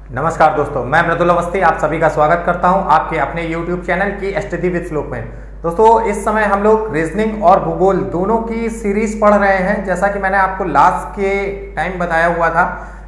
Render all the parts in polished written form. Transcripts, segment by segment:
नमस्कार दोस्तों, मैं मृदुल अवस्थी आप सभी का स्वागत करता हूं आपके अपने YouTube चैनल की एसटीडी विद श्लोक में। दोस्तों, इस समय हम लोग रीजनिंग और भूगोल दोनों की सीरीज पढ़ रहे हैं। जैसा कि मैंने आपको लास्ट के टाइम बताया हुआ था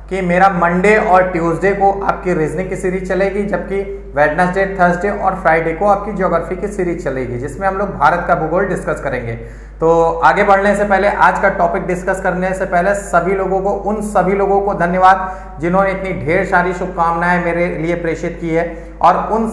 कि मेरा मंडे और ट्यूसडे को आपकी रीजनिंग की सीरीज चलेगी, जबकि वेडनेसडे, थर्सडे और फ्राइडे को आपकी ज्योग्राफी की सीरीज चलेगी, जिसमें हम लोग भारत का भूगोल डिस्कस करेंगे। तो आगे बढ़ने से पहले, आज का टॉपिक डिस्कस करने से पहले उन सभी लोगों को धन्यवाद जिन्होंने इतनी ढेर सारी शुभकामनाएं मेरे लिए प्रेषित की है, और उन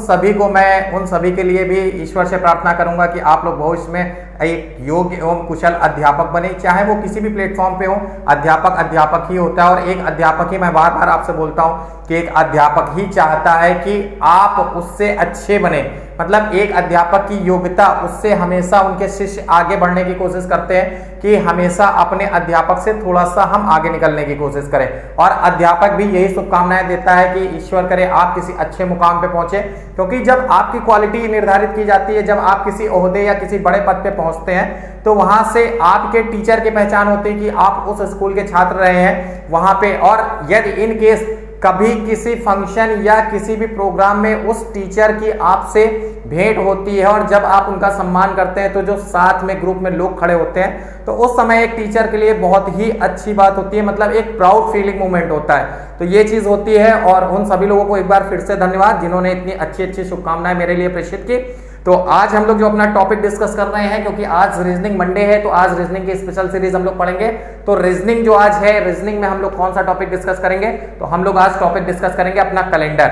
सभी के लिए भी ईश्वर से प्रार्थना करूंगा कि आप लोग भविष्य में एक योग्य एवं कुशल अध्यापक बने। चाहे वो किसी भी प्लेटफॉर्म पे हो, अध्यापक ही होता है, और एक अध्यापक ही, मैं बार बार आपसे बोलता हूं कि एक अध्यापक ही चाहता है कि आप उससे अच्छे बने। मतलब एक अध्यापक की योग्यता, उससे हमेशा उनके शिष्य आगे बढ़ने की कोशिश करते हैं कि हमेशा अपने अध्यापक से थोड़ा सा हम आगे निकलने की कोशिश करें, और अध्यापक भी यही शुभकामनाएं देता है कि ईश्वर करे आप किसी अच्छे मुकाम पे पहुंचे। क्योंकि जब आपकी क्वालिटी निर्धारित की जाती है, जब आप किसी ओहदे या किसी बड़े पद पे पहुंचते हैं, तो वहां से आपके टीचर की पहचान होती है कि आप उस स्कूल के छात्र रहे हैं वहां पे। और यदि इन केस कभी किसी फंक्शन या किसी भी प्रोग्राम में उस टीचर की आपसे भेंट होती है, और जब आप उनका सम्मान करते हैं, तो जो साथ में ग्रुप में लोग खड़े होते हैं, तो उस समय एक टीचर के लिए बहुत ही अच्छी बात होती है। मतलब एक प्राउड फीलिंग मोमेंट होता है। तो ये चीज होती है, और उन सभी लोगों को एक बार फिर से धन्यवाद जिन्होंने इतनी अच्छी अच्छी शुभकामनाएं मेरे लिए प्रेषित की। तो आज हम लोग जो अपना टॉपिक डिस्कस कर रहे हैं, क्योंकि आज रीजनिंग मंडे है, तो आज रीजनिंग की स्पेशल सीरीज हम लोग पढ़ेंगे। तो रीजनिंग जो आज है, रीजनिंग में हम लोग कौन सा टॉपिक डिस्कस करेंगे? तो हम लोग आज टॉपिक डिस्कस करेंगे अपना कैलेंडर।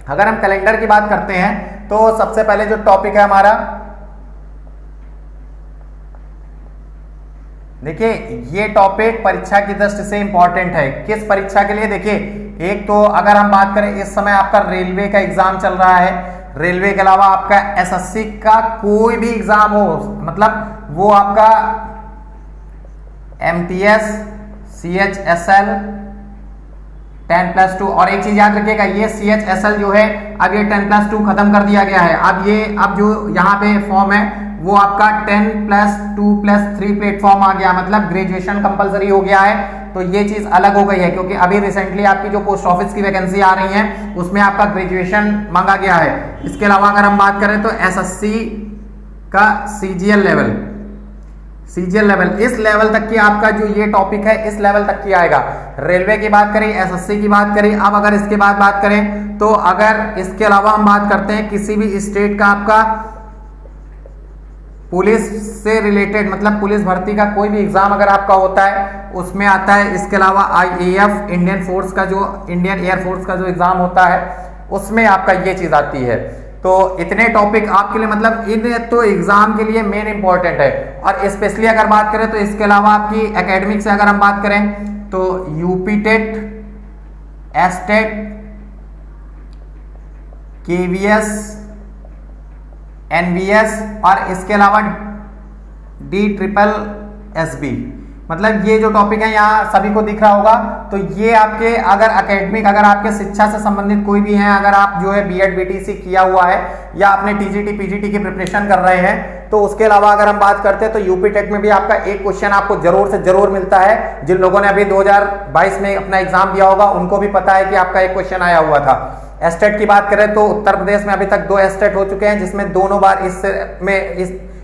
अगर हम कैलेंडर की बात करते हैं, तो सबसे पहले जो टॉपिक है हमारा, देखिए ये टॉपिक परीक्षा की दृष्टि से इंपॉर्टेंट है। किस परीक्षा के लिए? देखिए, एक तो अगर हम बात करें, इस समय आपका रेलवे का एग्जाम चल रहा है। रेलवे के अलावा आपका एसएससी का कोई भी एग्जाम हो, मतलब वो आपका एमटीएस, सीएचएसएल 10+2, और एक चीज याद रखिएगा, ये सीएचएसएल जो है, अब ये 10+2 खत्म कर दिया गया है। अब जो यहाँ पे फॉर्म है, वो आपका 10+2+3 प्लेटफॉर्म आ गया, मतलब ग्रेजुएशन कंपलसरी हो गया है। तो ये चीज अलग हो गई है, क्योंकि अभी रिसेंटली आपकी जो पोस्ट ऑफिस की वैकेंसी आ रही है, उसमें आपका ग्रेजुएशन मांगा गया है। इसके अलावा अगर हम बात करें, तो एसएससी का सीजीएल लेवल, इस लेवल तक की आपका जो ये टॉपिक है, इस लेवल तक की आएगा। रेलवे की बात करें, एसएससी की बात करें। अब अगर इसके बाद बात करें, तो अगर इसके अलावा हम बात करते हैं किसी भी स्टेट का आपका पुलिस से रिलेटेड, मतलब पुलिस भर्ती का कोई भी एग्जाम अगर आपका होता है, उसमें आता है। इसके अलावा आईएएफ, इंडियन एयरफोर्स का जो एग्जाम होता है, उसमें आपका ये चीज आती है। तो इतने टॉपिक आपके लिए, मतलब इन तो एग्जाम के लिए मेन इंपॉर्टेंट है। और स्पेशली अगर बात करें, तो इसके अलावा आपकी एकेडमिक से अगर हम बात करें, तो UP TET, STET, KVS, NVS, और इसके अलावा DSSB, मतलब ये जो टॉपिक है यहाँ सभी को दिख रहा होगा। तो ये आपके अगर एकेडमिक, अगर आपके शिक्षा से संबंधित कोई भी है, अगर आप जो है बीएड बीटीसी किया हुआ है, या आपने टीजीटी पीजीटी की प्रिपरेशन कर रहे हैं, तो उसके अलावा अगर हम बात करते हैं, तो यूपी टेट में भी आपका एक क्वेश्चन आपको जरूर से जरूर मिलता है। जिन लोगों ने अभी 2022 में अपना एग्जाम दिया होगा, उनको भी पता है कि आपका एक क्वेश्चन आया हुआ था। एस्टेट की बात करें, तो उत्तर प्रदेश में अभी तक 2 एस्टेट हो चुके हैं, जिसमें दोनों बार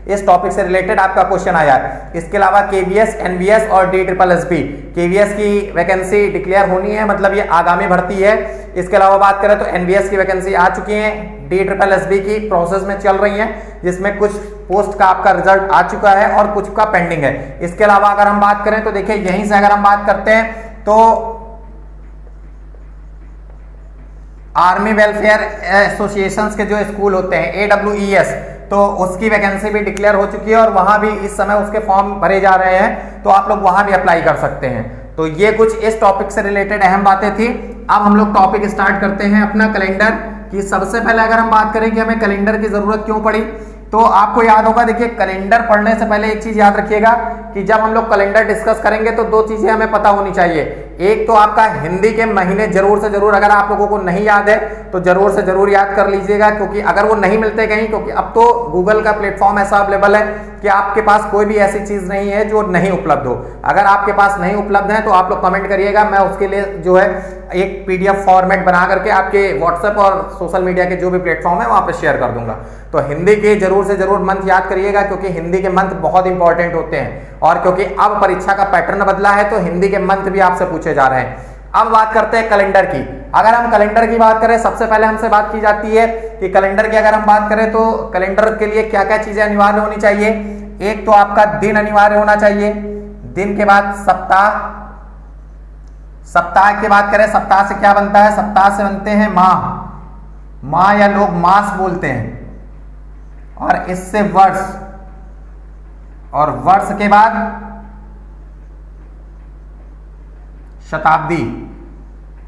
इस टॉपिक से रिलेटेड आपका क्वेश्चन आया है। इसके अलावा केवीएस, एनवीएस और DSSB, केवीएस की वैकेंसी डिक्लेयर होनी है, मतलब ये आगामी भर्ती है। इसके अलावा बात करें, तो एनवीएस की वैकेंसी आ चुकी है, DSSB की प्रोसेस में चल रही है, जिसमें कुछ पोस्ट का आपका रिजल्ट आ चुका है और कुछ का पेंडिंग है। इसके अलावा अगर हम बात करें, तो देखिए यहीं से अगर हम बात करते हैं, तो आर्मी वेलफेयर एसोसिएशन के जो स्कूल होते हैं, AWES, तो उसकी वैकेंसी भी डिक्लेयर हो चुकी है, और वहां भी इस समय उसके फॉर्म भरे जा रहे हैं। तो आप लोग वहां भी अप्लाई कर सकते हैं। तो ये कुछ इस टॉपिक से रिलेटेड अहम बातें थी। अब हम लोग टॉपिक स्टार्ट करते हैं अपना कैलेंडर की। सबसे पहले अगर हम बात करें कि हमें कैलेंडर की जरूरत क्यों पड़ी, तो आपको याद होगा, देखिए कैलेंडर पढ़ने से पहले एक चीज याद रखिएगा कि जब हम लोग कैलेंडर डिस्कस करेंगे तो दो चीजें हमें पता होनी चाहिए। एक तो आपका हिंदी के महीने जरूर से जरूर, अगर आप लोगों को नहीं याद है तो जरूर से जरूर याद कर लीजिएगा, क्योंकि अगर वो नहीं मिलते कहीं, क्योंकि अब तो गूगल का प्लेटफॉर्म ऐसा अवेलेबल है कि आपके पास कोई भी ऐसी चीज नहीं है जो नहीं उपलब्ध हो। अगर आपके पास नहीं उपलब्ध है तो आप लोग कमेंट करिएगा, मैं उसके लिए जो है एक पीडीएफ फॉर्मेट बना करके आपके व्हाट्सएप और सोशल मीडिया के जो भी प्लेटफॉर्म है वहां पे शेयर कर दूंगा। तो हिंदी के जरूर से जरूर मंथ याद करिएगा, क्योंकि हिंदी के मंथ बहुत इंपॉर्टेंट होते हैं, और क्योंकि अब परीक्षा का पैटर्न बदला है तो हिंदी के मंथ भी आपसे पूछे जा रहे हैं। अब बात करते हैं कैलेंडर की। अगर हम कैलेंडर की बात करें, सबसे पहले हमसे बात की जाती है कि कैलेंडर की अगर हम बात करें तो कैलेंडर के लिए क्या क्या चीजें अनिवार्य होनी चाहिए। एक तो आपका दिन अनिवार्य होना चाहिए, दिन के बाद सप्ताह, सप्ताह की बात करें, सप्ताह से क्या बनता है, सप्ताह से बनते हैं माह, माह या लोग मास बोलते हैं, और इससे वर्ष, और वर्ष के बाद शताब्दी।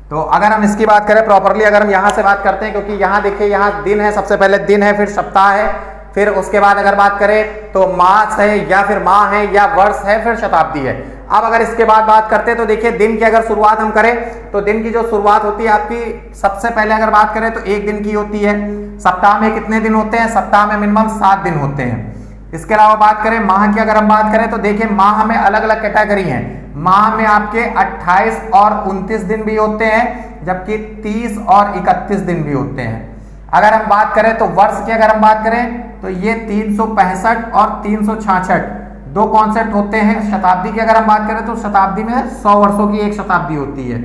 तो अगर हम इसकी बात करें प्रॉपरली, अगर हम यहां से बात करते हैं, क्योंकि यहां देखिए यहां दिन है, सबसे पहले दिन है, फिर सप्ताह है, फिर उसके बाद अगर बात करें तो मास है या फिर माह है या वर्ष है, फिर शताब्दी है। अब अगर इसके बाद बात करते हैं तो देखिए दिन की अगर शुरुआत हम करें तो दिन की जो शुरुआत होती है आपकी, सबसे पहले अगर बात करें तो एक दिन की होती है। सप्ताह में कितने दिन होते हैं, सप्ताह में मिनिमम 7 दिन होते हैं। इसके अलावा बात करें माह की, अगर हम बात करें तो देखिए माह में अलग अलग कैटेगरी हैं। माह में आपके 28 और 29 दिन भी होते हैं, जबकि 30 और 31 दिन भी होते हैं। अगर हम बात करें तो वर्ष की अगर हम बात करें तो ये 365 और 366 दो कॉन्सेप्ट होते हैं। शताब्दी की अगर हम बात करें तो शताब्दी में 100 वर्षों की एक शताब्दी होती है।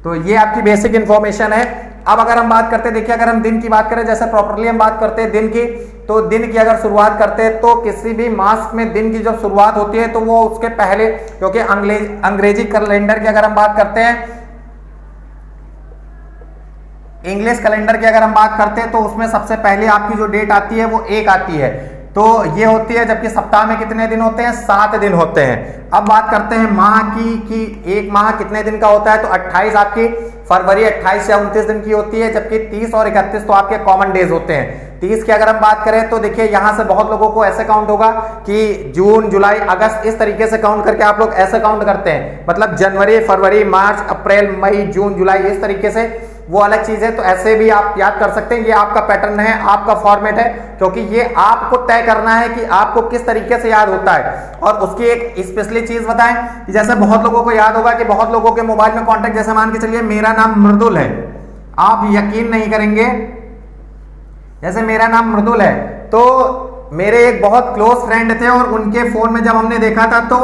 तो ये आपकी बेसिक इंफॉर्मेशन है। अब अगर हम बात करते हैं, देखिए अगर हम दिन की बात करें, जैसे प्रॉपरली हम बात करते हैं दिन की, तो दिन की अगर शुरुआत करते हैं तो किसी भी मास में दिन की जब शुरुआत होती है तो वो उसके पहले, क्योंकि अंग्रेजी कैलेंडर की अगर हम बात करते हैं, इंग्लिश कैलेंडर की अगर हम बात करते हैं तो उसमें सबसे पहले आपकी जो डेट आती है वो 1 आती है, तो ये होती है। जबकि सप्ताह में कितने दिन होते हैं, 7 दिन होते हैं। अब बात करते हैं माह की कि एक माह कितने दिन का होता है, तो 28 आपकी फरवरी 28 या 29 दिन की होती है, जबकि 30 और 31 तो आपके कॉमन डेज होते हैं। 30 की अगर हम बात करें तो देखिए यहां से बहुत लोगों को ऐसे काउंट होगा कि जून, जुलाई, अगस्त, इस तरीके से काउंट करके आप लोग ऐसे काउंट करते हैं, मतलब जनवरी, फरवरी, मार्च, अप्रैल, मई, जून, जुलाई, इस तरीके से, वो अलग चीज है। तो ऐसे भी आप याद कर सकते हैं। ये आपका पैटर्न है, आपका फॉर्मेट है, क्योंकि ये आपको तय करना है कि आपको किस तरीके से याद होता है। और उसकी एक स्पेशली चीज बताएं कि जैसे बहुत लोगों को याद होगा कि बहुत लोगों के मोबाइल में कॉन्टेक्ट, जैसे मान के चलिए मेरा नाम मृदुल है, आप यकीन नहीं करेंगे, जैसे मेरा नाम मृदुल है तो मेरे एक बहुत क्लोज फ्रेंड थे और उनके फोन में जब हमने देखा था तो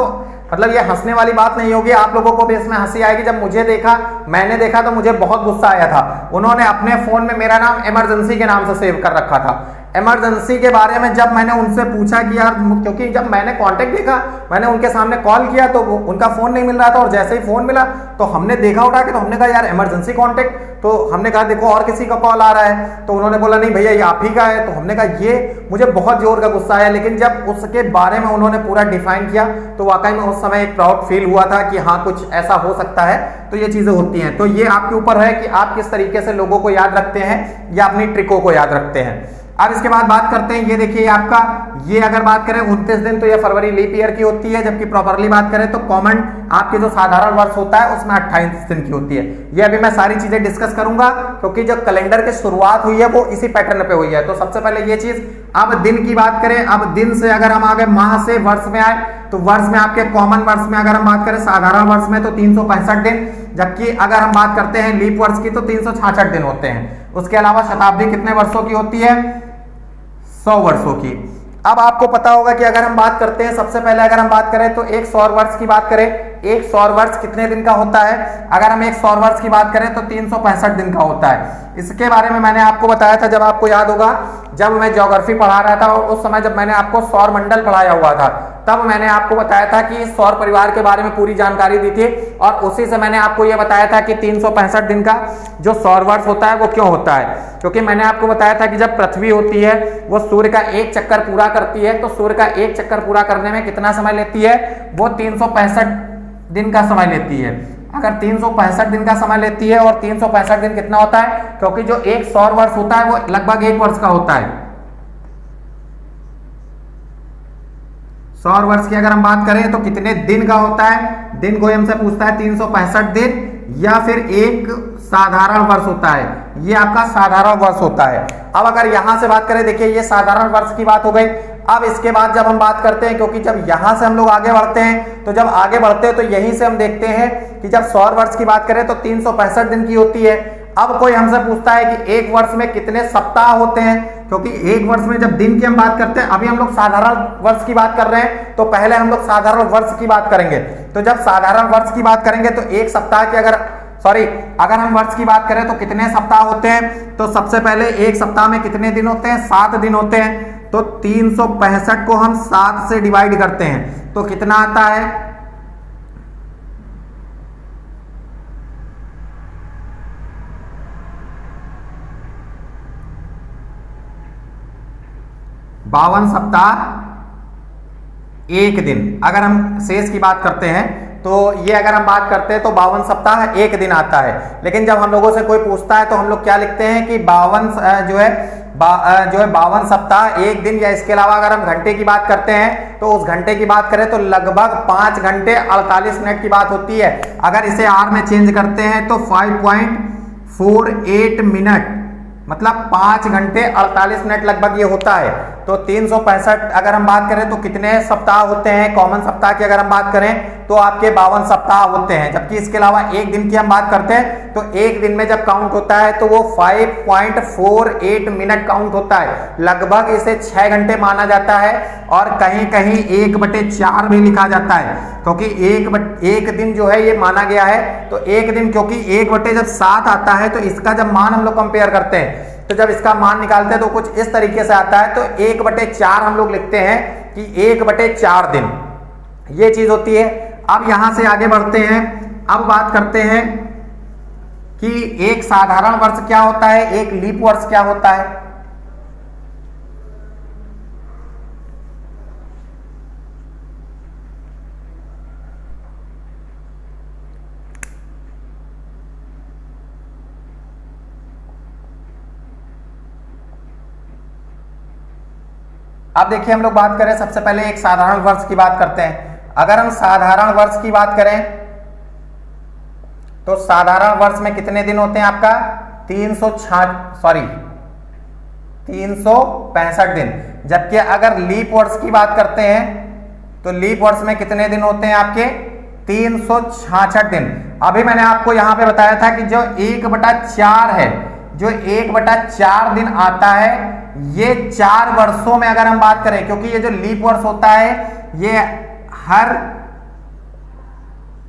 मतलब ये हंसने वाली बात नहीं होगी, आप लोगों को भी इसमें हंसी आएगी। जब मुझे देखा, मैंने देखा तो मुझे बहुत गुस्सा आया था। उन्होंने अपने फोन में मेरा नाम इमरजेंसी के नाम से सेव कर रखा था। इमरजेंसी के बारे में जब मैंने उनसे पूछा कि यार, क्योंकि जब मैंने कांटेक्ट देखा, मैंने उनके सामने कॉल किया तो उनका फोन नहीं मिल रहा था, और जैसे ही फोन मिला तो हमने देखा उठा के, तो हमने कहा यार इमरजेंसी कांटेक्ट, तो हमने कहा देखो और किसी का कॉल आ रहा है, तो उन्होंने बोला नहीं भैया ये आप ही का है। तो हमने कहा ये, मुझे बहुत जोर का गुस्सा आया। लेकिन जब उसके बारे में उन्होंने पूरा डिफाइन किया तो वाकई में उस समय एक प्राउड फील हुआ था कि हाँ कुछ ऐसा हो सकता है। तो ये चीजें होती हैं। तो ये आपके ऊपर है कि आप किस तरीके से लोगों को याद रखते हैं या अपनी ट्रिकों को याद रखते हैं। अब इसके बाद बात करते हैं, ये देखिए आपका, ये अगर बात करें 29 दिन तो ये फरवरी लीप ईयर की होती है, जबकि प्रॉपरली बात करें तो कॉमन आपके जो साधारण वर्ष होता है उसमें 28 दिन की होती है। ये अभी मैं सारी चीजें डिस्कस करूंगा, क्योंकि जब कैलेंडर की शुरुआत हुई है वो इसी पैटर्न पे हुई है। तो सबसे पहले ये चीज, अब दिन की बात करें, अब दिन से अगर हम आगे माह से वर्ष में आए तो वर्ष में आपके कॉमन वर्ष में अगर हम बात करें, साधारण वर्ष में तो 365 दिन, जबकि अगर हम बात करते हैं लीप वर्ष की तो 366 दिन होते हैं। उसके अलावा शताब्दी कितने वर्षों की होती है, 100 वर्षों की। अब आपको पता होगा कि अगर हम बात करते हैं, सबसे पहले अगर हम बात करें तो एक सौर वर्ष की बात करें, एक सौर वर्ष कितने दिन का होता है, अगर हम एक सौर वर्ष की बात करें तो 365 दिन का होता है। इसके बारे में मैंने आपको बताया था, जब आपको याद होगा, जब मैं ज्योग्राफी पढ़ा रहा था और उस समय जब मैंने आपको सौर मंडल पढ़ाया हुआ था, तब मैंने आपको बताया था कि सौर परिवार के बारे में पूरी जानकारी दी थी। और उसी से मैंने आपको यह बताया था कि 365 दिन का जो सौर वर्ष होता है वो क्यों होता है, क्योंकि मैंने आपको बताया था कि जब पृथ्वी होती है वो सूर्य का एक चक्कर पूरा करती है, तो सूर्य का एक चक्कर पूरा करने में कितना समय लेती है, वो 365 दिन का समय लेती है। अगर 365 दिन का समय लेती है, और 365 दिन कितना होता है, क्योंकि जो एक सौर वर्ष होता है वो लगभग 1 वर्ष का होता है। सौर वर्ष की अगर हम बात करें तो कितने दिन का होता है, दिन कोई हमसे पूछता है 365 दिन या फिर एक साधारण वर्ष होता है, ये आपका साधारण वर्ष होता है। अब अगर यहां से बात करें, देखिए ये साधारण वर्ष की बात हो गई। अब इसके बाद जब हम बात करते हैं, क्योंकि जब यहां से हम लोग आगे बढ़ते हैं, तो जब आगे बढ़ते हैं तो यहीं से हम देखते हैं कि जब सौर वर्ष की बात करें तो 365 दिन की होती है। अब कोई हमसे पूछता है कि एक वर्ष में कितने सप्ताह होते हैं, क्योंकि एक वर्ष में जब दिन की हम बात करते हैं, अभी हम लोग साधारण वर्ष की बात कर रहे हैं, तो पहले हम लोग साधारण वर्ष की बात करेंगे। तो जब साधारण वर्ष की बात करेंगे तो एक सप्ताह की अगर हम वर्ष की बात करें तो कितने सप्ताह होते हैं, तो सबसे पहले एक सप्ताह में कितने दिन होते हैं, 7 दिन होते हैं। तो 365 को हम 7 से डिवाइड करते हैं तो कितना आता है, 52 सप्ताह 1 दिन। अगर हम शेष की बात करते हैं तो ये अगर हम बात करते हैं तो 52 सप्ताह 1 दिन आता है। लेकिन जब हम लोगों से कोई पूछता है तो हम लोग क्या लिखते हैं कि 52 सप्ताह 1 दिन, या इसके अलावा अगर हम घंटे की बात करते हैं तो उस घंटे की बात करें तो लगभग 5 घंटे 48 मिनट की बात होती है। अगर इसे आर में चेंज करते हैं तो 5.48 मिनट, मतलब 5 घंटे 48 मिनट लगभग ये होता है। तो 365 अगर हम बात करें तो कितने सप्ताह होते हैं, कॉमन सप्ताह की अगर हम बात करें तो आपके 52 सप्ताह होते हैं। जबकि इसके अलावा एक दिन की हम बात करते हैं तो एक दिन में जब काउंट होता है तो वो 5.48 मिनट काउंट होता है। लगभग इसे 6 घंटे माना जाता है और कहीं कहीं 1/4 भी लिखा जाता है, क्योंकि एक दिन जो है ये माना गया है। तो एक दिन, क्योंकि 1/7 आता है तो इसका जब मान हम लोग कंपेयर करते हैं तो जब इसका मान निकालते हैं तो कुछ इस तरीके से आता है। तो 1/4 हम लोग लिखते हैं कि 1/4 दिन, ये चीज होती है। अब यहां से आगे बढ़ते हैं, अब बात करते हैं कि एक साधारण वर्ष क्या होता है, एक लीप वर्ष क्या होता है। अब देखिए हम लोग बात करें, सबसे पहले एक साधारण वर्ष की बात करते हैं। अगर हम साधारण वर्ष की बात करें तो साधारण वर्ष में कितने दिन होते हैं आपका, 365 दिन। जबकि अगर लीप वर्ष की बात करते हैं तो लीप वर्ष में कितने दिन होते हैं आपके, 366 दिन। अभी मैंने आपको यहां पे बताया था कि जो 1/4 है, जो 1/4 दिन आता है, ये 4 वर्षों में अगर हम बात करें, क्योंकि ये जो लीप वर्ष होता है ये हर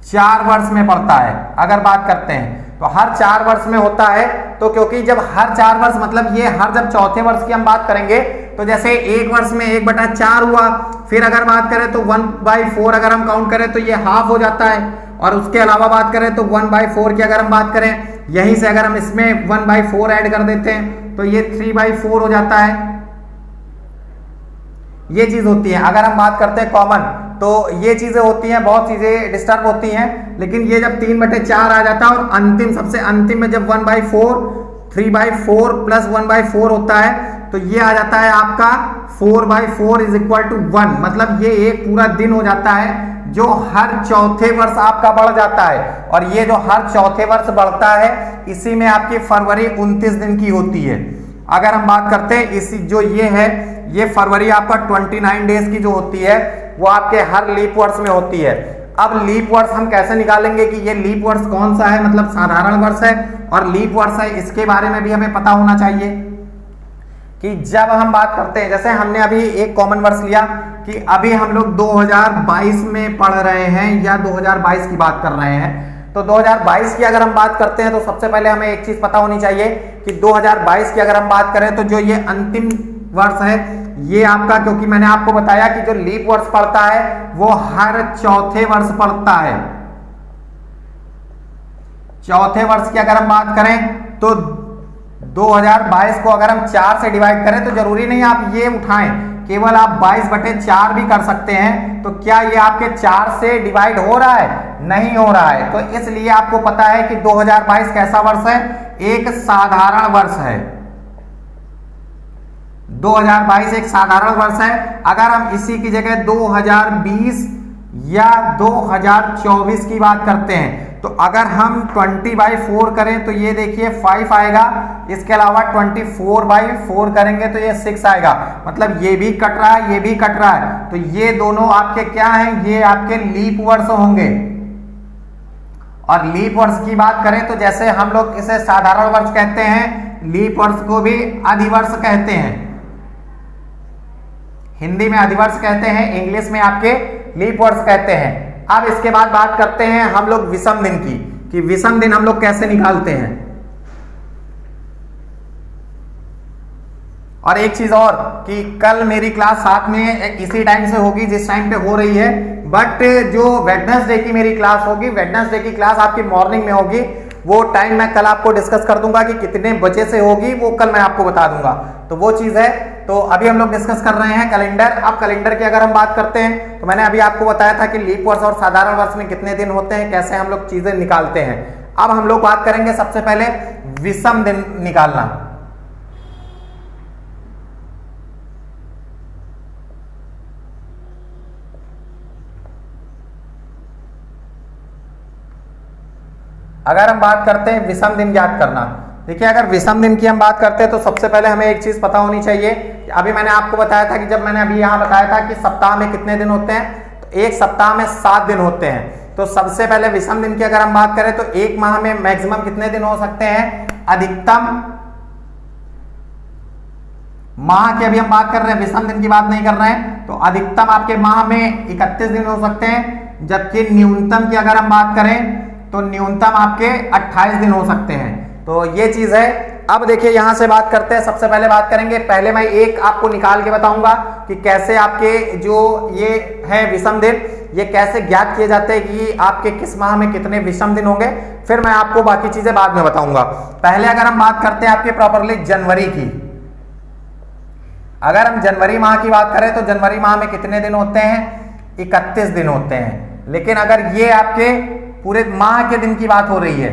4 वर्ष में पड़ता है। अगर बात करते हैं तो हर 4 वर्ष में होता है। तो क्योंकि जब हर 4 वर्ष, मतलब ये हर जब चौथे वर्ष की हम बात करेंगे तो जैसे एक वर्ष में 1/4 हुआ, फिर अगर बात करें तो 1/4 अगर हम काउंट करें तो ये हाफ हो जाता है। और उसके अलावा बात करें तो 1/4 की अगर हम बात करें, यहीं से अगर हम इसमें 1/4 ऐड कर देते हैं तो ये 3/4 हो जाता है। ये चीज होती है। अगर हम बात करते हैं कॉमन, तो ये चीजें होती हैं, बहुत चीजें डिस्टर्ब होती हैं। लेकिन ये जब 3/4 आ जाता है और अंतिम, सबसे अंतिम में जब 1/4, 3/4 प्लस 1/4 होता है तो ये आ जाता है आपका 4/4 इज इक्वल टू 1। मतलब ये एक पूरा दिन हो जाता है जो हर चौथे वर्ष आपका बढ़ जाता है। और ये जो हर चौथे वर्ष बढ़ता है, इसी में आपकी फरवरी 29 दिन की होती है। अगर हम बात करते हैं इसी जो ये है, ये फरवरी आपका 29 डेज की जो होती है वो आपके हर लीप वर्ष में होती है। अब लीप वर्ष हम कैसे निकालेंगे कि ये लीप वर्ष कौन सा है, मतलब साधारण वर्ष है और लीप वर्ष है, इसके बारे में भी हमें पता होना चाहिए। कि जब हम बात करते हैं, जैसे हमने अभी एक कॉमन वर्ष लिया कि अभी हम लोग 2022 में पढ़ रहे हैं या 2022 की बात कर रहे हैं, तो 2022 की अगर हम बात करते हैं तो सबसे पहले हमें एक चीज पता होनी चाहिए कि 2022 की अगर हम बात करें तो जो ये अंतिम वर्ष है ये आपका, क्योंकि मैंने आपको बताया कि जो लीप वर्ष पड़ता है वो हर चौथे वर्ष पड़ता है। चौथे वर्ष की अगर हम बात करें तो 2022 को अगर हम 4 से डिवाइड करें तो जरूरी नहीं आप ये उठाएं, केवल आप 22/4 भी कर सकते हैं। तो क्या ये आपके 4 से डिवाइड हो रहा है? नहीं हो रहा है। तो इसलिए आपको पता है कि 2022 कैसा वर्ष है, एक साधारण वर्ष है। 2022 एक साधारण वर्ष है। अगर हम इसी की जगह 2020 या 2024 की बात करते हैं तो अगर हम 20/4 करें तो ये देखिए 5 आएगा, इसके अलावा 24/4 करेंगे तो ये 6 आएगा, मतलब ये भी कट रहा है, ये भी कट रहा है। तो ये दोनों आपके क्या हैं, ये आपके लीप वर्ष होंगे। और लीप वर्ष की बात करें तो जैसे हम लोग इसे साधारण वर्ष कहते हैं, लीप वर्ष को भी अधिवर्ष कहते हैं। हिंदी में अधिवर्ष कहते हैं, इंग्लिश में आपके लीप वर्ष कहते हैं। अब इसके बाद बात करते हैं हम लोग विषम दिन की, कि विषम दिन हम लोग कैसे निकालते हैं। और एक चीज और कि कल मेरी क्लास साथ में इसी टाइम से होगी जिस टाइम पे हो रही है, बट जो वेडनेसडे की मेरी क्लास होगी, वेडनेसडे की क्लास आपकी मॉर्निंग में होगी। वो टाइम मैं कल आपको डिस्कस कर दूंगा कि कितने बजे से होगी, वो कल मैं आपको बता दूंगा। तो वो चीज है। तो अभी हम लोग डिस्कस कर रहे हैं कैलेंडर। अब कैलेंडर की अगर हम बात करते हैं तो मैंने अभी आपको बताया था कि लीप वर्ष और साधारण वर्ष में कितने दिन होते हैं, कैसे हम लोग चीजें निकालते हैं। अब हम लोग बात करेंगे सबसे पहले विषम दिन निकालना। अगर हम बात करते हैं विषम दिन ज्ञात करना, देखिए अगर विषम दिन की हम बात करते हैं तो सबसे पहले हमें एक चीज पता होनी चाहिए कि अभी मैंने आपको बताया था कि जब मैंने अभी यहाँ बताया था कि सप्ताह में कितने दिन होते हैं, तो एक सप्ताह में 7 दिन होते हैं। तो सबसे पहले विषम दिन की अगर हम बात करें तो एक माह में मैक्सिमम कितने दिन हो सकते हैं, अधिकतम माह की अभी हम बात कर रहे हैं, विषम दिन की बात नहीं कर रहे हैं। तो अधिकतम आपके माह में 31 दिन हो सकते हैं, जबकि न्यूनतम की अगर हम बात करें तो न्यूनतम आपके 28 दिन हो सकते हैं। तो ये चीज है। अब देखिए यहां से बात करते हैं, सबसे पहले बात करेंगे, पहले मैं एक आपको निकाल के बताऊंगा कि कैसे आपके जो ये है विषम दिन, ये कैसे ज्ञात किए जाते हैं कि आपके किस माह में कितने विषम दिन होंगे। फिर मैं आपको बाकी चीजें बाद में बताऊंगा। पहले अगर हम बात करते हैं आपके प्रॉपरली जनवरी की, अगर हम जनवरी माह की बात करें तो जनवरी माह में कितने दिन होते हैं, 31 दिन होते हैं। लेकिन अगर ये आपके पूरे माह के दिन की बात हो रही है,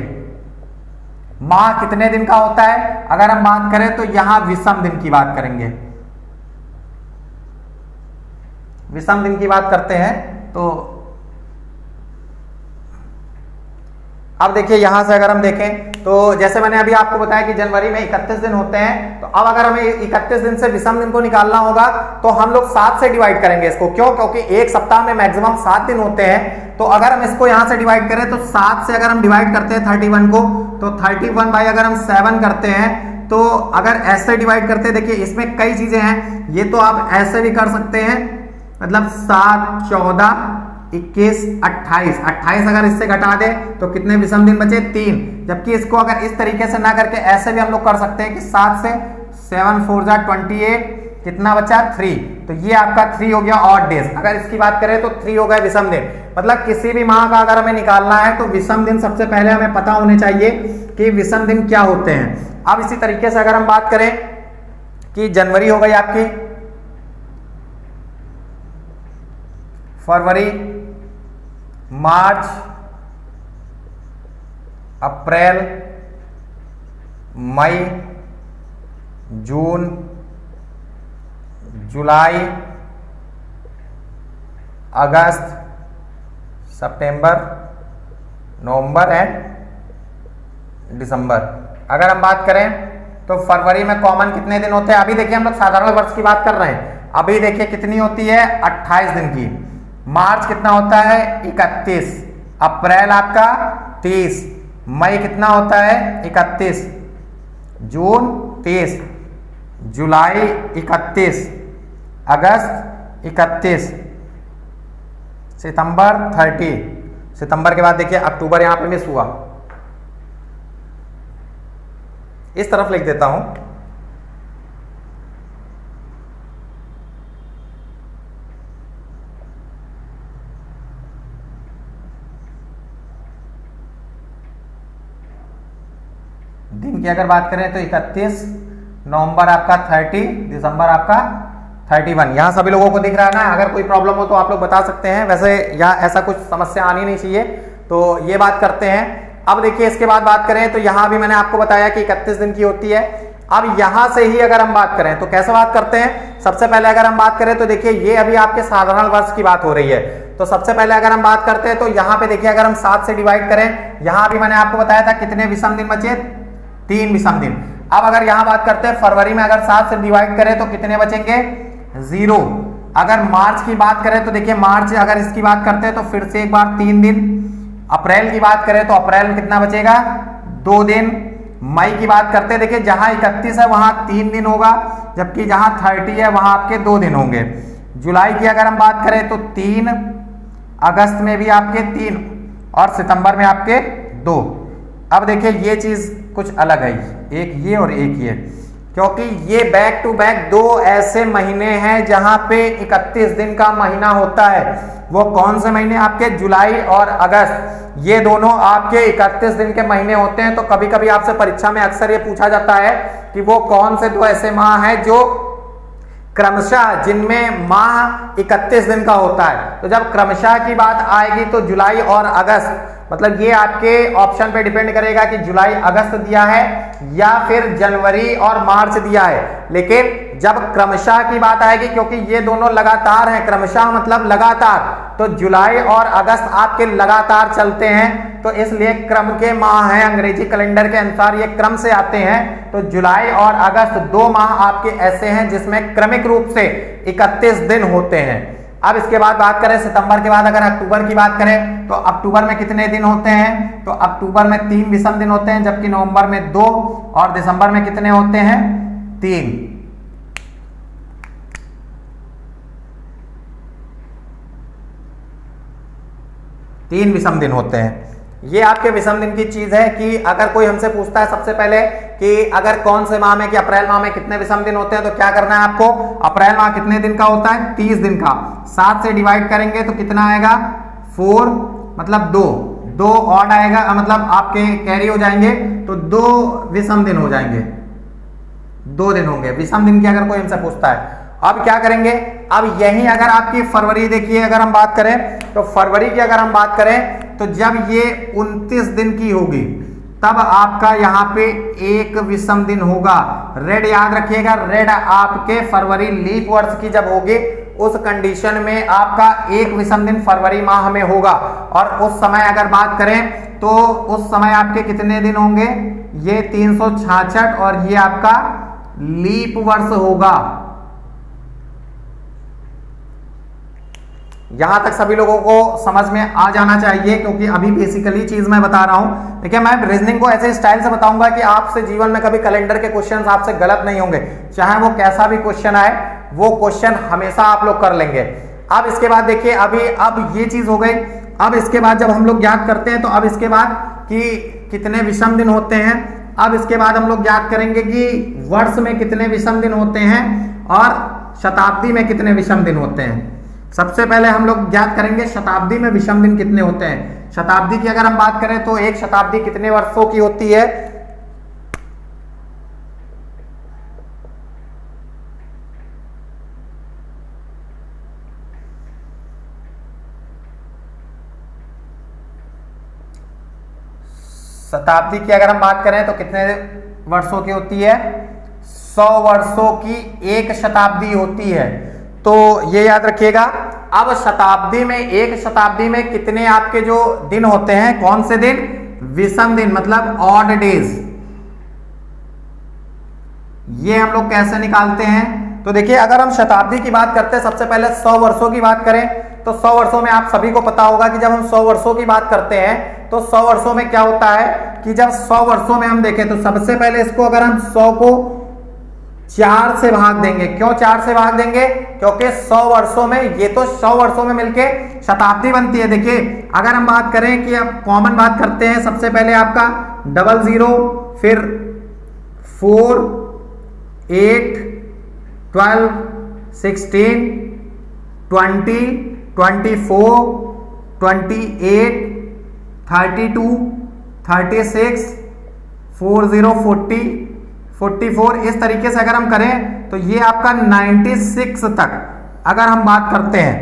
माह कितने दिन का होता है, अगर हम बात करें तो यहां विषम दिन की बात करेंगे। विषम दिन की बात करते हैं तो अब देखिए यहां से अगर हम देखें तो जैसे मैंने अभी आपको बताया कि जनवरी में 31 दिन होते हैं। तो अब अगर हमें 31 दिन से विषम दिन को निकालना होगा तो हम लोग 7 से डिवाइड करेंगे इसको। क्यों? क्योंकि एक सप्ताह में मैक्सिमम 7 दिन होते हैं। तो अगर हम इसको यहां से डिवाइड करें तो 7 से अगर हम डिवाइड करते हैं 31 को, तो 31 बाई अगर हम 7 करते हैं, तो अगर ऐसे डिवाइड करते हैं, देखिए इसमें कई चीजें हैं। ये तो आप ऐसे भी कर सकते हैं, मतलब 7, 14, 21, 28, 28 अगर इससे घटा दे तो कितने विषम दिन बचे, 3। जबकि इसको अगर इस तरीके से ना करके ऐसे भी हम लोग कर सकते हैं कि 7 से 7 4 जा 28, कितना बचा, 3। तो ये आपका 3 हो गया ऑड डेज। अगर इसकी बात करें तो 3 हो गया विषम दिन। मतलब किसी भी माह का अगर हमें निकालना है तो विषम दिन सबसे पहले हमें पता होने चाहिए कि विषम दिन क्या होते हैं। अब इसी तरीके से अगर हम बात करें कि जनवरी हो गई आपकी, फरवरी, मार्च, अप्रैल, मई, जून, जुलाई, अगस्त, सितंबर, नवंबर एंड दिसंबर। अगर हम बात करें तो फरवरी में कॉमन कितने दिन होते हैं, अभी देखिए हम लोग साधारण वर्ष की बात कर रहे हैं। अभी देखिए कितनी होती है, 28 दिन की। मार्च कितना होता है, 31। अप्रैल आपका 30। मई कितना होता है, 31। जून 30। जुलाई 31। अगस्त 31। सितंबर 30। सितंबर के बाद देखिए अक्टूबर यहां पे मिस हुआ, इस तरफ लिख देता हूं। दिन की अगर बात करें तो 31, नवंबर आपका 30, दिसंबर आपका 31। यहाँ सभी लोगों को दिख रहा है ना। अगर कोई प्रॉब्लम हो तो आप लोग बता सकते हैं, वैसे यहाँ ऐसा कुछ समस्या आनी नहीं चाहिए। तो ये बात करते हैं। अब देखिए इसके बाद बात करें तो यहाँ भी मैंने आपको बताया कि 31 दिन की होती है। अब यहां से ही अगर हम बात करें तो कैसे बात करते हैं, सबसे पहले अगर हम बात करें तो देखिए ये अभी आपके साधारण वर्ष की बात हो रही है। तो सबसे पहले अगर हम बात करते हैं तो यहां पे देखिए अगर हम 7 से डिवाइड करें, यहां भी मैंने आपको बताया था कितने विषम दिन बचे, 3 विषम दिन। अब अगर यहां बात करते हैं फरवरी में अगर 7 से डिवाइड करें तो कितने बचेंगे, 0। अगर मार्च की बात करें तो देखिए मार्च अगर इसकी बात करते हैं तो फिर से एक बार 3 दिन। अप्रैल की बात करें तो अप्रैल में कितना बचेगा, 2 दिन। मई की बात करते हैं, देखिए जहां 31 है वहां 3 दिन होगा, जबकि जहां 30 है वहां आपके 2 दिन होंगे। जुलाई की अगर हम बात करें तो 3, अगस्त में भी आपके 3 और सितंबर में आपके 2। अब देखिए ये चीज कुछ अलग है, एक ये और एक ये, क्योंकि ये बैक टू बैक 2 ऐसे महीने हैं जहां पे 31 दिन का महीना होता है। वो कौन से महीने, आपके जुलाई और अगस्त, ये दोनों आपके 31 दिन के महीने होते हैं। तो कभी कभी आपसे परीक्षा में अक्सर ये पूछा जाता है कि वो कौन से 2 ऐसे माह हैं जो क्रमशः जिनमें माह 31 दिन का होता है। तो जब क्रमशः की बात आएगी तो जुलाई और अगस्त, मतलब ये आपके ऑप्शन पे डिपेंड करेगा कि जुलाई अगस्त दिया है या फिर जनवरी और मार्च दिया है। लेकिन जब क्रमशः की बात आएगी, क्योंकि ये दोनों लगातार हैं, क्रमशः मतलब लगातार, तो जुलाई और अगस्त आपके लगातार चलते हैं, तो इसलिए क्रम के माह हैं। अंग्रेजी कैलेंडर के अनुसार ये क्रम से आते हैं। तो जुलाई और अगस्त 2 माह आपके ऐसे हैं जिसमें क्रमिक रूप से 31 दिन होते हैं। अब इसके बाद बात करें सितंबर के बाद अगर अक्टूबर की बात करें तो अक्टूबर में कितने दिन होते हैं, तो अक्टूबर में 3 विषम दिन होते हैं, जबकि नवंबर में 2 और दिसंबर में कितने होते हैं, 3। तीन विषम दिन होते हैं। ये आपके विषम दिन की चीज है कि अगर कोई हमसे पूछता है सबसे पहले कि अगर कौन से माह में, कि अप्रैल माह में कितने विषम दिन होते हैं, तो क्या करना है आपको, अप्रैल माह कितने दिन का होता है, 30 दिन का। 7 से डिवाइड करेंगे तो कितना आएगा, 4, मतलब 2 ऑड आएगा, मतलब आपके कैरी हो जाएंगे, तो 2 विषम दिन हो जाएंगे, 2 दिन होंगे विषम दिन की अगर कोई हमसे पूछता है। अब क्या करेंगे, अब यही अगर आपकी फरवरी देखिए अगर हम बात करें तो फरवरी की अगर हम बात करें तो जब ये 29 दिन की होगी तब आपका यहाँ पे 1 विषम दिन होगा। रेड याद रखिएगा, रेड आपके फरवरी लीप वर्ष की जब होगी उस कंडीशन में आपका 1 विषम दिन फरवरी माह में होगा। और उस समय अगर बात करें तो उस समय आपके कितने दिन होंगे, ये 366 और ये आपका लीप वर्ष होगा। यहां तक सभी लोगों को समझ में आ जाना चाहिए, क्योंकि अभी बेसिकली चीज मैं बता रहा हूं। देखिए मैं रीजनिंग को ऐसे स्टाइल से बताऊंगा कि आपसे जीवन में कभी कैलेंडर के क्वेश्चंस आपसे गलत नहीं होंगे, चाहे वो कैसा भी क्वेश्चन आए वो क्वेश्चन हमेशा आप लोग कर लेंगे। अब इसके बाद देखिए अब ये चीज हो गई। अब इसके बाद जब हम लोग याद करते हैं तो अब इसके बाद कि कितने विषम दिन होते हैं, अब इसके बाद हम लोग याद करेंगे कि वर्ष में कितने विषम दिन होते हैं और शताब्दी में कितने विषम दिन होते हैं। सबसे पहले हम लोग ज्ञात करेंगे शताब्दी में विषम दिन कितने होते हैं। शताब्दी की अगर हम बात करें तो एक शताब्दी कितने वर्षों की होती है, शताब्दी की अगर हम बात करें तो कितने वर्षों की होती है, 100 वर्षों की एक शताब्दी होती है। तो ये याद रखिएगा। अब शताब्दी में, एक शताब्दी में कितने आपके जो दिन होते हैं, कौन से दिन, विषम दिन, मतलब ऑड डेज। ये हम लोग कैसे निकालते हैं, तो देखिए अगर हम शताब्दी की बात करते हैं, सबसे पहले 100 वर्षों की बात करें तो 100 वर्षों में आप सभी को पता होगा कि जब हम 100 वर्षों की बात करते हैं तो 100 वर्षों में क्या होता है कि जब 100 वर्षों में हम देखें तो सबसे पहले इसको अगर हम 100 को 4 से भाग देंगे। क्यों 4 से भाग देंगे, क्योंकि 100 वर्षों में, ये तो 100 वर्षों में मिलके शताब्दी बनती है। देखिए अगर हम बात करें कि अब कॉमन बात करते हैं, सबसे पहले आपका 00, फिर 4, 8, 12, 16, 20, 24, 28, 32, 36, 40, 40, 44, इस तरीके से अगर हम करें तो ये आपका 96 तक अगर हम बात करते हैं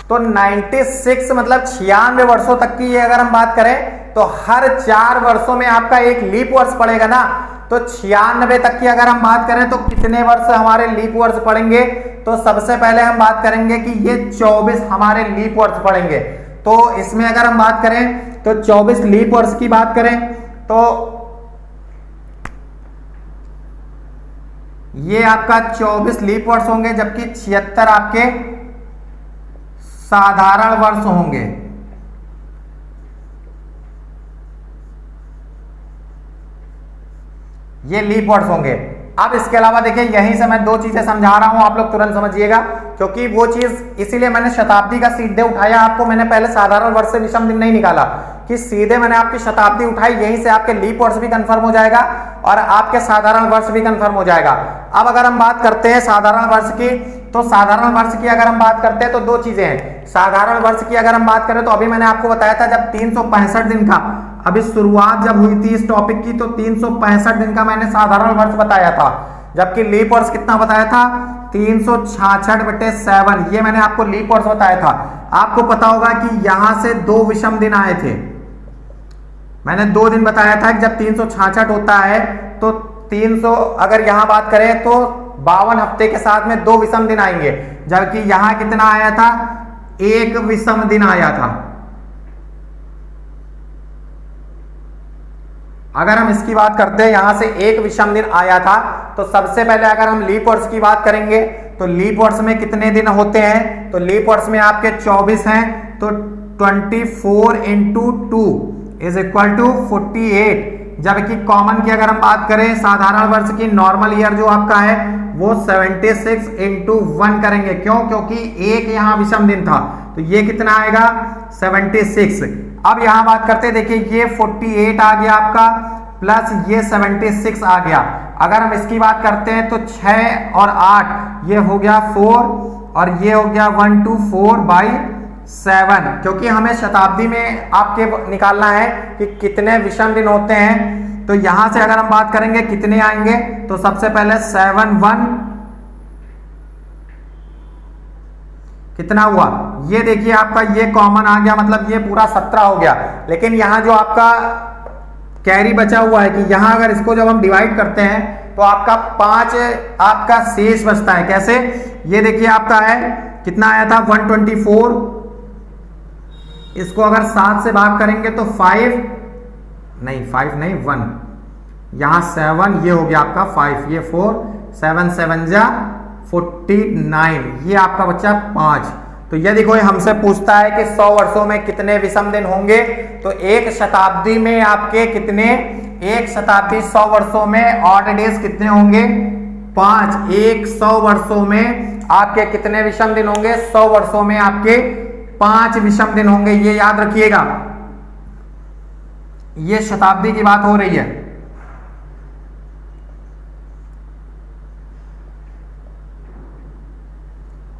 तो 96 मतलब 96 वर्षों तक की ये अगर हम बात करें तो हर 4 वर्षों में आपका एक लीप वर्ष पड़ेगा ना। तो 96 तक की अगर हम बात करें तो कितने वर्ष हमारे लीप वर्ष पड़ेंगे? तो सबसे पहले हम बात करेंगे कि ये 24 हमारे लीप वर्ष पड़ेंगे। तो इसमें अगर हम बात करें तो 24 लीप वर्ष की बात करें तो ये आपका 24 लीप वर्ष होंगे, जबकि 76 आपके साधारण वर्ष होंगे। ये लीप वर्ष होंगे। अब इसके अलावा देखिए यहीं से मैं दो चीजें समझा रहा हूं, आप लोग तुरंत समझिएगा, क्योंकि वो चीज इसीलिए मैंने शताब्दी का सीधे उठाया आपको। मैंने पहले साधारण वर्ष से विषम दिन नहीं निकाला, कि सीधे मैंने आपकी शताब्दी उठाई, यहीं से आपके लीप वर्ष भी कंफर्म हो जाएगा और आपके साधारण वर्ष भी कंफर्म हो जाएगा। अब अगर हम बात करते हैं साधारण वर्ष की, तो साधारण वर्ष की अगर हम बात करते हैं तो दो चीजें हैं। साधारण वर्ष की अगर हम बात करें तो अभी मैंने आपको बताया था जब 365 दिन का, अभी शुरुआत जब हुई थी इस टॉपिक की तो 365 दिन का मैंने साधारण वर्ष बताया था, जबकि लीप वर्ष कितना बताया था? 366/7, ये मैंने आपको लीप वर्ष बताया था। आपको पता होगा कि यहां से 2 विषम दिन आए थे। मैंने 2 दिन बताया था कि जब 366 होता है तो 300 अगर यहां बात करें तो 52 हफ्ते के साथ में 2 विषम दिन आएंगे, जबकि यहां कितना आया था? 1 विषम दिन आया था। अगर हम इसकी बात करते हैं यहां से 1 विषम दिन आया था, तो सबसे पहले अगर हम लीप वर्ष की बात करेंगे तो लीप वर्ष में कितने दिन होते हैं? तो लीप वर्ष में आपके 24 हैं, तो 24 × 2 = 48। जबकि कॉमन की अगर हम बात करें साधारण वर्ष की, नॉर्मल ईयर जो आपका है वो 76 × 1 करेंगे। क्यों? क्योंकि एक यहां विषम दिन था, तो ये कितना आएगा? 76। अब यहां बात करते हैं, देखिए ये 48 आ गया आपका, प्लस ये 76 आ गया। अगर हम इसकी बात करते हैं तो 6 और 8 ये हो गया 4 और ये हो गया 124/7, क्योंकि हमें शताब्दी में आपके निकालना है कि कितने विषम दिन होते हैं। तो यहां से अगर हम बात करेंगे कितने आएंगे, तो सबसे पहले 7 कितना हुआ? ये देखिए आपका ये कॉमन आ गया, मतलब ये पूरा 17 हो गया। लेकिन यहां जो आपका कैरी बचा हुआ है कि यहां अगर इसको जब हम डिवाइड करते हैं तो आपका 5 आपका शेष बचता है। कैसे? ये देखिए आपका है कितना आया था? 124। इसको अगर 7 से भाग करेंगे तो 5 नहीं 1, यहां 7, ये हो गया आपका 5, ये 4, 7 7 जा 49, ये आपका बच्चा 5। तो यदि कोई हमसे पूछता है कि 100 वर्षों में कितने विषम दिन होंगे, तो एक शताब्दी में आपके कितने, एक शताब्दी 100 वर्षों में ऑड डेज कितने होंगे? 5। 100 वर्षों में आपके कितने विषम दिन होंगे? 100 वर्षों में आपके 5 विषम दिन होंगे। ये याद रखिएगा, ये शताब्दी की बात हो रही है।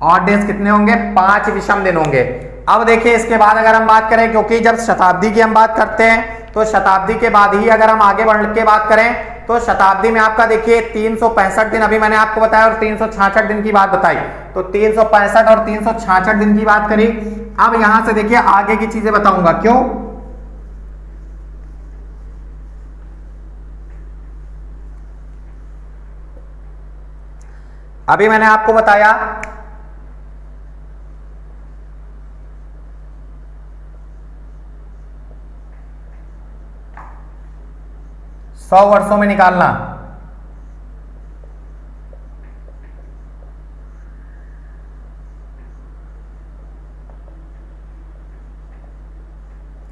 ऑड डेज कितने होंगे? 5 विषम दिन होंगे। अब देखिए इसके बाद अगर हम बात करें, क्योंकि जब शताब्दी की हम बात करते हैं तो शताब्दी के बाद ही अगर हम आगे बढ़ के बात करें तो शताब्दी में आपका देखिए 365 दिन अभी मैंने आपको बताया और 366 दिन की बात बताई, तो 365 और 366 दिन की बात करी। अब यहां से देखिए आगे की चीजें बताऊंगा। क्यों? अभी मैंने आपको बताया 100 वर्षों में निकालना,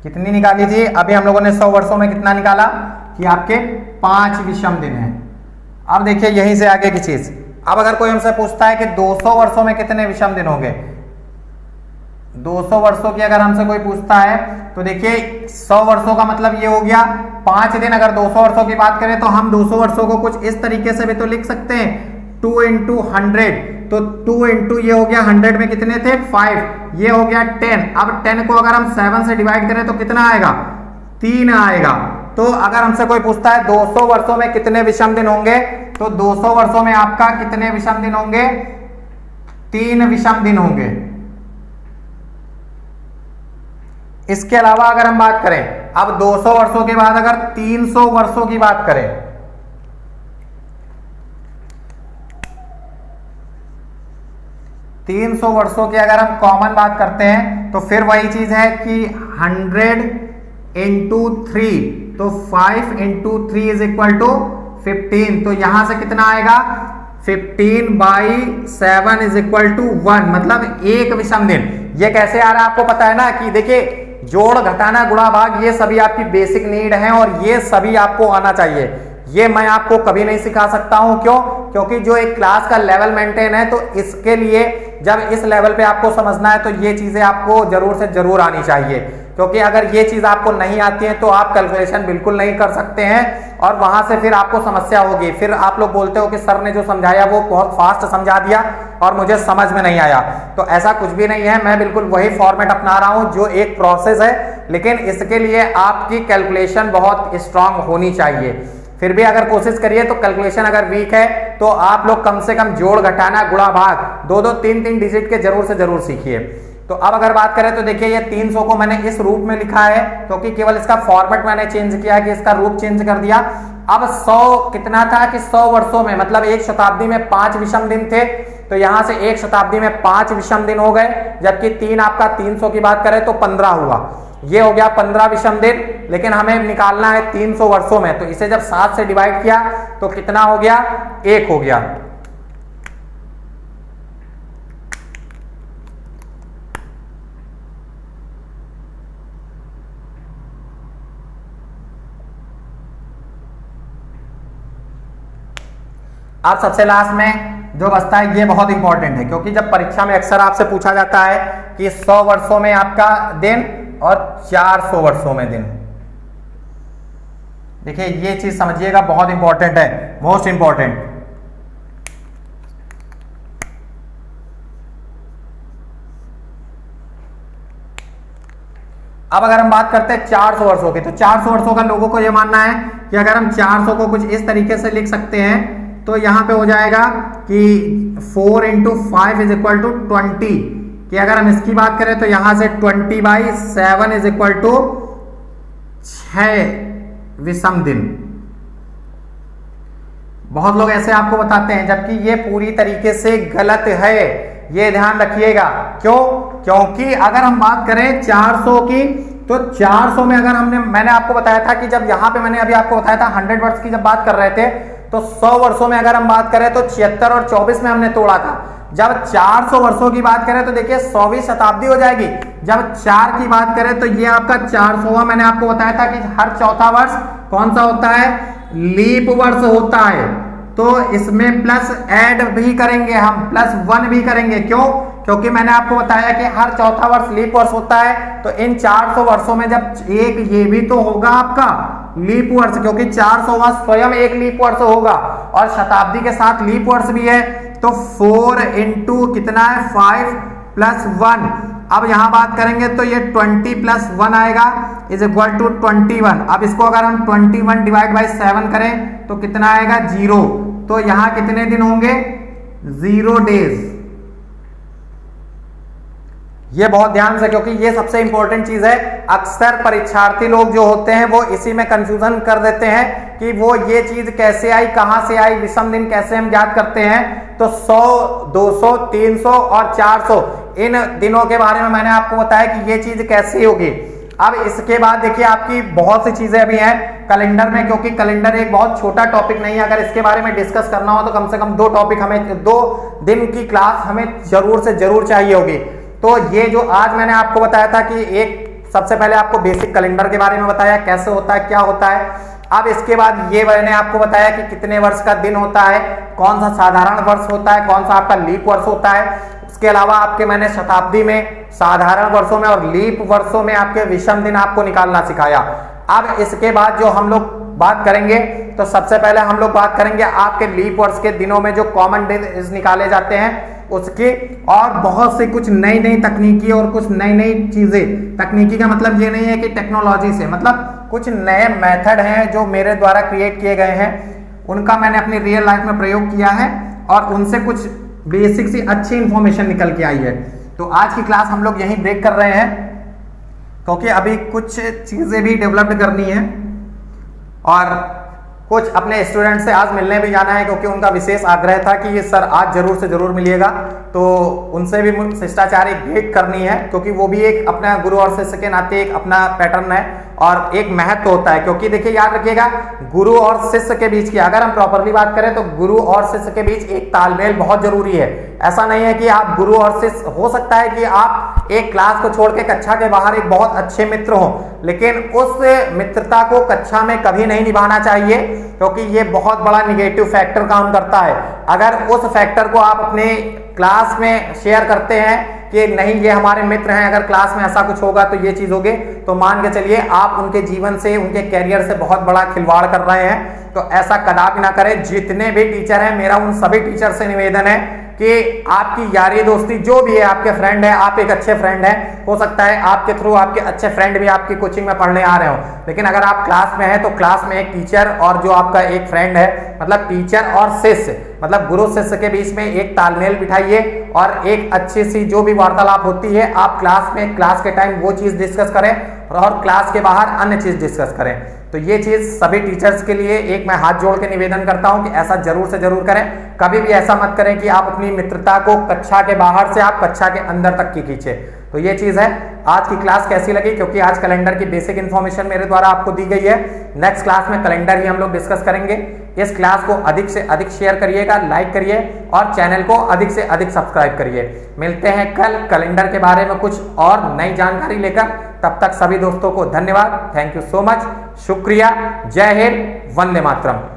कितनी निकाली थी? अभी हम लोगों ने 100 वर्षों में कितना निकाला कि आपके 5 विषम दिन हैं। अब देखिए यहीं से आगे की चीज, अब अगर कोई हमसे पूछता है कि 200 वर्षों में कितने विषम दिन होंगे, 200 वर्षों की अगर हमसे कोई पूछता है तो देखिए 100 वर्षों का मतलब ये हो गया 5 दिन। अगर 200 वर्षों की बात करें तो हम 200 वर्षों को कुछ इस तरीके से भी तो लिख सकते हैं, 2 × 100, तो 2 × ये हो गया 100 में कितने थे? 5, ये हो गया 10। अब 10 को अगर हम 7 से डिवाइड करें तो कितना आएगा? 3 आएगा। तो अगर हमसे कोई पूछता है 200 वर्षों में कितने विषम दिन होंगे, तो 200 वर्षों में आपका कितने विषम दिन होंगे? 3 विषम दिन होंगे। इसके अलावा अगर हम बात करें अब 200 वर्षों के बाद अगर 300 वर्षों की बात करें 300 वर्षों की अगर हम कॉमन बात करते हैं तो फिर वही चीज है कि 100 इंटू 3, तो 5 इंटू 3 इज इक्वल टू 15। तो यहां से कितना आएगा 15/7 इज इक्वल टू 1, मतलब एक विषम दिन। ये कैसे आ रहा है आपको पता है ना कि देखिए जोड़ घटाना गुणा भाग ये सभी आपकी बेसिक नीड है और ये सभी आपको आना चाहिए। ये मैं आपको कभी नहीं सिखा सकता हूं, क्यों? क्योंकि जो एक क्लास का लेवल मेंटेन है तो इसके लिए जब इस लेवल पे आपको समझना है तो ये चीजें आपको जरूर से जरूर आनी चाहिए, क्योंकि अगर ये चीज आपको नहीं आती है तो आप कैलकुलेशन बिल्कुल नहीं कर सकते हैं और वहां से फिर आपको समस्या होगी। फिर आप लोग बोलते हो कि सर ने जो समझाया वो बहुत फास्ट समझा दिया और मुझे समझ में नहीं आया। तो ऐसा कुछ भी नहीं है, मैं बिल्कुल वही फॉर्मेट अपना रहा हूं जो एक प्रोसेस है, लेकिन इसके लिए आपकी कैलकुलेशन बहुत स्ट्रांग होनी चाहिए। फिर भी अगर कोशिश करिए तो कैलकुलेशन अगर वीक है तो आप लोग कम से कम जोड़ घटाना गुणा भाग 2-2 3-3 डिजिट के जरूर से जरूर सीखिए। तो अब अगर बात करें तो देखिए ये 300 को मैंने इस रूप में लिखा है क्योंकि केवल इसका फॉर्मेट मैंने चेंज किया कि इसका रूप चेंज कर दिया। अब 100 कितना था कि 100 वर्षों में मतलब एक शताब्दी में 5 विषम दिन थे, तो यहां से एक शताब्दी में 5 विषम दिन हो गए, जबकि 3 आपका 300 की बात करें तो 15 हुआ। ये हो गया 15 विषम दिन, लेकिन हमें निकालना है 300 वर्षों में, तो इसे जब 7 से डिवाइड किया तो कितना हो गया 1 हो गया। अब सबसे लास्ट में जो बचता है ये बहुत इंपॉर्टेंट है, क्योंकि जब परीक्षा में अक्सर आपसे पूछा जाता है कि 100 वर्षों में आपका दिन और 400 वर्षों में दिन। देखिए ये चीज समझिएगा, बहुत इंपॉर्टेंट है, मोस्ट इंपॉर्टेंट। अब अगर हम बात करते हैं 400 वर्षों की, तो 400 वर्षों का लोगों को यह मानना है कि अगर हम 400 को कुछ इस तरीके से लिख सकते हैं तो यहां पे हो जाएगा कि 4 इंटू 5 इज इक्वल टू 20, कि अगर हम इसकी बात करें तो यहां से 20/7 इज इक्वल टू 6 विषम दिन। बहुत लोग ऐसे आपको बताते हैं, जबकि ये पूरी तरीके से गलत है, ये ध्यान रखिएगा। क्यों? क्योंकि अगर हम बात करें 400 की तो 400 में अगर मैंने आपको बताया था कि जब यहां पे मैंने अभी आपको बताया था 100 वर्ष की जब बात कर रहे थे तो 100 वर्षों में अगर हम बात करें तो 76 और 24 में हमने तोड़ा था। जब 400 वर्षों की बात करें तो देखिए 100वीं शताब्दी हो जाएगी। जब 4 की बात करें तो ये आपका 400वां, मैंने आपको बताया था कि हर चौथा वर्ष कौन सा होता है, लीप वर्ष होता है। तो इसमें प्लस ऐड भी करेंगे हम, +1 भी करेंगे। क्यों? क्योंकि मैंने आपको बताया कि हर चौथा वर्ष लीप वर्ष होता है, तो इन 400 वर्षों में जब एक ये भी तो होगा आपका लीप वर्ष, क्योंकि 400वां स्वयं एक लीप वर्ष होगा और शताब्दी के साथ लीप वर्ष भी है। तो 4 इंटू कितना है 5 + 1। अब यहां बात करेंगे तो ये 20 + 1 आएगा इज इक्वल टू 21। अब इसको अगर हम 21 डिवाइड बाई 7 करें तो कितना आएगा 0। तो यहां कितने दिन होंगे 0 डेज। ये बहुत ध्यान से, क्योंकि ये सबसे इंपॉर्टेंट चीज है। अक्सर परीक्षार्थी लोग जो होते हैं वो इसी में कंफ्यूजन कर देते हैं कि वो ये चीज कैसे आई, कहां से आई, विषम दिन कैसे हम ज्ञात करते हैं। तो 100, 200, 300 और 400 इन दिनों के बारे में मैंने आपको बताया कि ये चीज कैसे होगी। अब इसके बाद देखिए आपकी बहुत सी चीजें अभी हैं कैलेंडर में, क्योंकि कैलेंडर एक बहुत छोटा टॉपिक नहीं है। अगर इसके बारे में डिस्कस करना हो तो कम से कम 2 टॉपिक हमें 2 दिन की क्लास हमें जरूर से जरूर चाहिए होगी। तो ये जो आज मैंने आपको बताया था कि एक सबसे पहले आपको बेसिक कैलेंडर के बारे में बताया, कैसे होता है, क्या होता है। अब इसके बाद ये मैंने आपको बताया कि कितने वर्ष का दिन होता है, कौन सा साधारण वर्ष होता है, कौन सा आपका लीप वर्ष होता है। इसके अलावा आपके मैंने शताब्दी में, साधारण वर्षों में और लीप वर्षों में आपके विषम दिन आपको निकालना सिखाया। अब इसके बाद जो हम लोग बात करेंगे तो सबसे पहले हम लोग बात करेंगे आपके लीप वर्ष के दिनों में जो कॉमन डेज निकाले जाते हैं उसकी, और बहुत सी कुछ नई नई तकनीकी और कुछ नई नई चीजें। तकनीकी का मतलब ये नहीं है कि टेक्नोलॉजी से, मतलब कुछ नए मेथड हैं जो मेरे द्वारा क्रिएट किए गए हैं, उनका मैंने अपनी रियल लाइफ में प्रयोग किया है और उनसे कुछ बेसिक सी अच्छी इंफॉर्मेशन निकल के आई है। तो आज की क्लास हम लोग यहीं ब्रेक कर रहे हैं, क्योंकि अभी कुछ चीजें भी डेवलप करनी है और कुछ अपने स्टूडेंट से आज मिलने भी जाना है, क्योंकि उनका विशेष आग्रह था कि ये सर आज जरूर से जरूर मिलिएगा। तो उनसे भी शिष्टाचार एक भेंट करनी है, क्योंकि वो भी एक अपना गुरु और शिष्य के नाते एक अपना पैटर्न है और एक महत्व होता है। क्योंकि देखिए याद रखिएगा, गुरु और शिष्य के बीच की अगर हम प्रॉपरली बात करें तो गुरु और शिष्य के बीच एक तालमेल बहुत जरूरी है। ऐसा नहीं है कि आप गुरु और शिष्य, हो सकता है कि आप एक क्लास को छोड़ के कक्षा के बाहर एक बहुत अच्छे मित्र हो, लेकिन उस मित्रता को कक्षा में कभी नहीं निभाना चाहिए, क्योंकि ये बहुत बड़ा निगेटिव फैक्टर काम करता है। अगर उस फैक्टर को आप अपने क्लास में शेयर करते हैं कि नहीं ये हमारे मित्र हैं, अगर क्लास में ऐसा कुछ होगा तो ये चीज होगी, तो मान के चलिए आप उनके जीवन से, उनके कैरियर से बहुत बड़ा खिलवाड़ कर रहे हैं। तो ऐसा कदापि ना करें। जितने भी टीचर हैं, मेरा उन सभी टीचर से निवेदन है कि आपकी यारी दोस्ती जो भी है, आपके फ्रेंड है, आप एक अच्छे फ्रेंड हैं, हो सकता है आपके थ्रू आपके अच्छे फ्रेंड भी आपकी कोचिंग में पढ़ने आ रहे हो, लेकिन अगर आप क्लास में हैं तो क्लास में एक टीचर और जो आपका एक फ्रेंड है, मतलब टीचर और शिष्य, मतलब गुरु शिष्य के बीच में एक तालमेल बिठाइए और एक अच्छी सी जो भी वार्तालाप होती है आप क्लास में, क्लास के टाइम वो चीज डिस्कस करें और क्लास के बाहर अन्य चीज डिस्कस करें। तो ये चीज सभी टीचर्स के लिए एक मैं हाथ जोड़ के निवेदन करता हूं कि ऐसा जरूर से जरूर करें। कभी भी ऐसा मत करें कि आप अपनी मित्रता को कक्षा के बाहर से आप कक्षा के अंदर तक की खींचे। तो ये चीज है। आज की क्लास कैसी लगी, क्योंकि आज कैलेंडर की बेसिक इन्फॉर्मेशन मेरे द्वारा आपको दी गई है। नेक्स्ट क्लास में कैलेंडर ही हम लोग डिस्कस करेंगे। इस क्लास को अधिक से अधिक शेयर करिएगा, लाइक करिए और चैनल को अधिक से अधिक सब्सक्राइब करिए। मिलते हैं कल कैलेंडर के बारे में कुछ और नई जानकारी लेकर। तब तक सभी दोस्तों को धन्यवाद, थैंक यू सो मच, शुक्रिया, जय हिंद, वंदे मातरम।